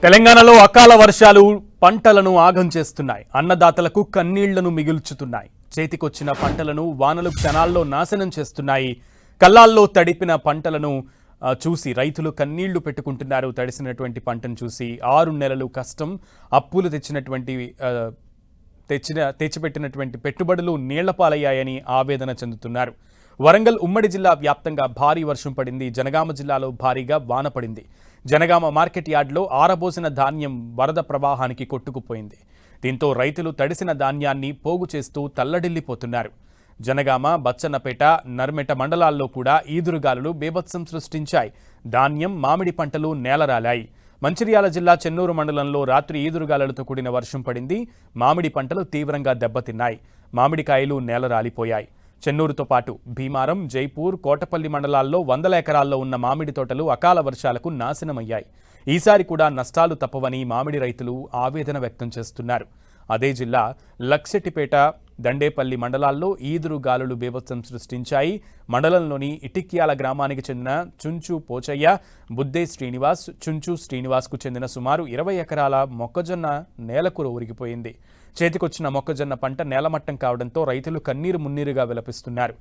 తెలంగాణలో అకాల వర్షాలు పంటలను ఆగం చేస్తున్నాయి. అన్నదాతలకు కన్నీళ్లను మిగుల్చుతున్నాయి. చేతికొచ్చిన పంటలను వానలు క్షణాల్లో నాశనం చేస్తున్నాయి. కల్లాల్లో తడిపిన పంటలను చూసి రైతులు కన్నీళ్లు పెట్టుకుంటున్నారు. తడిసినటువంటి పంటను చూసి 6 నెలలు కష్టం, అప్పులు తెచ్చిపెట్టినటువంటి పెట్టుబడులు నీళ్లపాలయ్యాయని ఆవేదన చెందుతున్నారు. వరంగల్ ఉమ్మడి జిల్లా వ్యాప్తంగా భారీ వర్షం పడింది. జనగామ జిల్లాలో భారీగా వాన పడింది. జనగామ మార్కెట్ యార్డ్లో ఆరబోసిన ధాన్యం వరద ప్రవాహానికి కొట్టుకుపోయింది. దీంతో రైతులు తడిసిన ధాన్యాన్ని పోగు చేస్తూ తల్లడిల్లిపోతున్నారు. జనగామ, బచ్చన్నపేట, నర్మెట మండలాల్లో కూడా ఈదురుగాలులు బీభత్సం సృష్టించాయి. ధాన్యం, మామిడి పంటలు నేలరాలాయి. మంచిర్యాల జిల్లా చెన్నూరు మండలంలో రాత్రి ఈదురుగాలులతో కూడిన వర్షం పడింది. మామిడి పంటలు తీవ్రంగా దెబ్బతిన్నాయి. మామిడికాయలు నేలరాలిపోయాయి. చెన్నూరుతో పాటు భీమారం, జైపూర్, కోటపల్లి మండలాల్లో 100 ఎకరాల్లో ఉన్న మామిడి తోటలు అకాల వర్షాలకు నాశనమయ్యాయి. ఈసారి కూడా నష్టాలు తప్పవని మామిడి రైతులు ఆవేదన వ్యక్తం చేస్తున్నారు. అదే జిల్లా లక్సెట్టిపేట, దండేపల్లి మండలాల్లో ఈదురు గాలులు బీభత్సం సృష్టించాయి. మండలంలోని ఇటిక్యాల గ్రామానికి చెందిన చుంచు పోచయ్య, బుద్దే శ్రీనివాస్, చుంచు శ్రీనివాస్కు చెందిన సుమారు 20 ఎకరాల మొక్కజొన్న నేలకూర ఉరిగిపోయింది. చేతికొచ్చిన మొక్కజొన్న పంట నేలమట్టం కావడంతో రైతులు కన్నీరు మున్నీరుగా విలపిస్తున్నారు.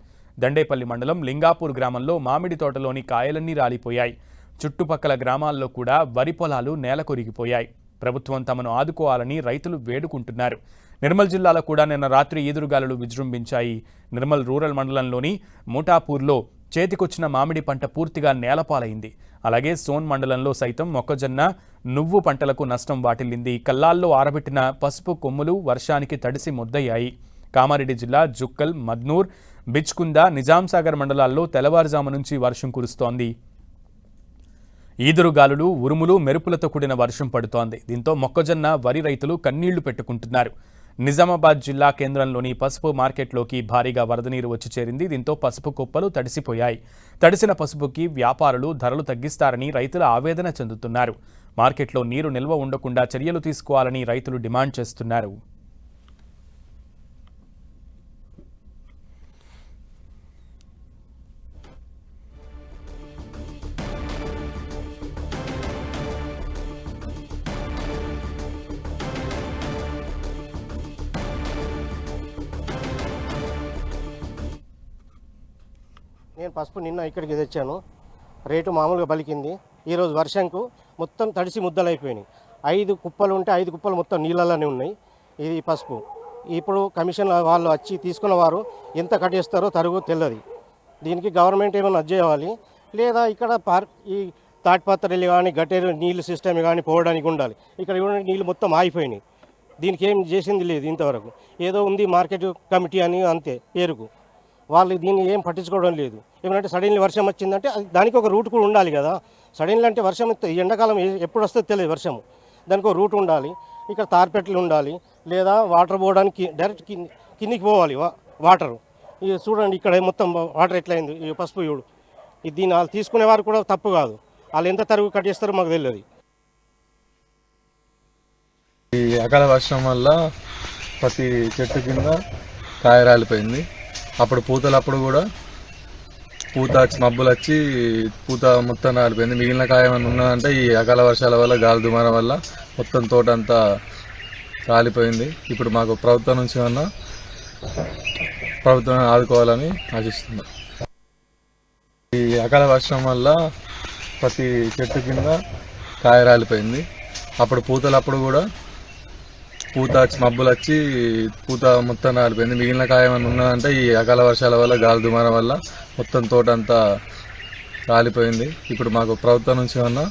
దండేపల్లి మండలం లింగాపూర్ గ్రామంలో మామిడి తోటలోని కాయలన్నీ రాలిపోయాయి. చుట్టుపక్కల గ్రామాల్లో కూడా వరి పొలాలు నేలకొరిగిపోయాయి. ప్రభుత్వం తమను ఆదుకోవాలని రైతులు వేడుకుంటున్నారు. నిర్మల్ జిల్లాలో కూడా నిన్న రాత్రి ఈదురుగాలులు విజృంభించాయి. నిర్మల్ రూరల్ మండలంలోని మూటాపూర్లో చేతికొచ్చిన మామిడి పంట పూర్తిగా నేలపాలైంది. అలాగే సోన్ మండలంలో సైతం మొక్కజొన్న, నువ్వు పంటలకు నష్టం వాటిల్లింది. కల్లాల్లో ఆరబెట్టిన పసుపు కొమ్ములు వర్షానికి తడిసి ముద్దయ్యాయి. కామారెడ్డి జిల్లా జుక్కల్, మద్నూర్, బిచ్కుంద, నిజాంసాగర్ మండలాల్లో తెల్లవారుజాము నుంచి వర్షం కురుస్తోంది. ఈదురుగాలులు, ఉరుములు, మెరుపులతో కూడిన వర్షం పడుతోంది. దీంతో మొక్కజొన్న, వరి రైతులు కన్నీళ్లు పెట్టుకుంటున్నారు. నిజామాబాద్ జిల్లా కేంద్రంలోని పసుపు మార్కెట్లోకి భారీగా వరద నీరు వచ్చి చేరింది. దీంతో పసుపు కుప్పలు తడిసిపోయాయి. తడిసిన పసుపుకి వ్యాపారులు ధరలు తగ్గిస్తారని రైతులు ఆవేదన చెందుతున్నారు. మార్కెట్లో నీరు నిల్వ ఉండకుండా చర్యలు తీసుకోవాలని రైతులు డిమాండ్ చేస్తున్నారు. నేను పసుపు నిన్న ఇక్కడికి తెచ్చాను. రేటు మామూలుగా పలికింది. ఈరోజు వర్షంకు మొత్తం తడిసి ముద్దలైపోయినాయి. 5 కుప్పలు ఉంటే 5 కుప్పలు మొత్తం నీళ్ళలోనే ఉన్నాయి. ఇది పసుపు ఇప్పుడు కమిషన్ వాళ్ళు వచ్చి తీసుకున్న వారు ఎంత కట్టేస్తారో తరుగు తెలియదు. దీనికి గవర్నమెంట్ ఏమైనా చేయాలి, లేదా ఇక్కడ ఈ తాటిపత్రలు కానీ గట్టేరు నీళ్ళు సిస్టమ్ కానీ పోవడానికి ఉండాలి. ఇక్కడ నీళ్ళు మొత్తం ఆగిపోయినాయి. దీనికి ఏం చేసింది లేదు ఇంతవరకు. ఏదో ఉంది మార్కెట్ కమిటీ అని అంతే పేరుకు. వాళ్ళు దీన్ని ఏం పట్టించుకోవడం లేదు. ఏమంటే సడన్లీ వర్షం వచ్చిందంటే దానికి ఒక రూట్ కూడా ఉండాలి కదా. సడన్లీ అంటే వర్షం ఎండాకాలం ఎప్పుడు వస్తుందో తెలియదు వర్షము. దానికి ఒక రూట్ ఉండాలి. ఇక్కడ తార్పెట్లు ఉండాలి, లేదా వాటర్ పోవడానికి డైరెక్ట్ కిందికి పోవాలి వాటరు. ఇక చూడండి ఇక్కడ మొత్తం వాటర్ ఎట్లయింది. ఈ పసుపు చూడు. దీన్ని వాళ్ళు తీసుకునేవారు కూడా తప్పు కాదు. వాళ్ళు ఎంత తరుగు కట్టేస్తారో మాకు తెలియదు. ఈ అకాల వర్షం వల్ల ప్రతి చెట్టు కింద కాయ రాలిపోయింది. అప్పుడు పూతలప్పుడు కూడా పూత మబ్బులు వచ్చి పూత మొత్తం రాలిపోయింది. మిగిలిన కాయ ఏమైనా ఉన్నదంటే ఈ అకాల వర్షాల వల్ల, గాలి దుమారం వల్ల మొత్తం తోట అంతా రాలిపోయింది. ఇప్పుడు మాకు ప్రభుత్వం నుంచి ఏమన్నా ప్రభుత్వం ఆదుకోవాలని ఆశిస్తున్నాం. ఈ అకాల వర్షం వల్ల ప్రతి చెట్టు కింద కాయ రాలిపోయింది. అప్పుడు పూతలప్పుడు కూడా పూత మబ్బులు వచ్చి పూత మొత్తం రాలిపోయింది. మిగిలిన కాయ ఏమైనా ఉన్నదంటే ఈ అకాల వర్షాల వల్ల, గాలి దుమారం వల్ల మొత్తం తోట అంతా రాలిపోయింది. ఇప్పుడు మాకు ప్రభుత్వం నుంచి ఏమన్నా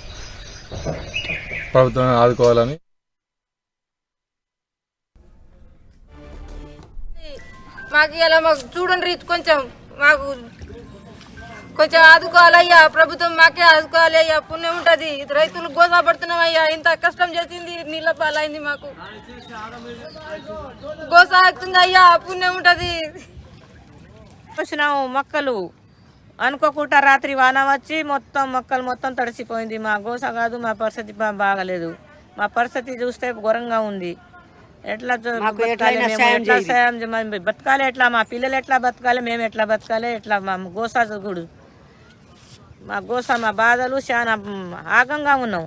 ప్రభుత్వం ఆదుకోవాలని. మాకు ఇలా మాకు చూడండి, కొంచెం ఆదుకోవాలయ్యా ప్రభుత్వం. మాకే ఆదుకోవాలయ్యా, పుణ్యం ఉంటుంది. రైతులు గోసా పడుతున్నామయ్యా. ఇంత కష్టం చేసింది, నీళ్ళ పాలైంది. మాకు గోసా అవుతుంది అయ్యా, పుణ్యం ఉంటుంది. వచ్చినాము మొక్కలు అనుకోకుండా రాత్రి వాన వచ్చి మొక్కలు మొత్తం తడిసిపోయింది. మా గోస కాదు, మా పరిస్థితి బాగలేదు. మా పరిస్థితి చూస్తే ఘోరంగా ఉంది. ఎట్లా బతకాలి, ఎట్లా మా పిల్లలు ఎట్లా బతకాలి, మేము ఎట్లా బతకాలి, ఎట్లా మా గోస కూడా మా బాధలు చాలా ఆగంగా ఉన్నాం.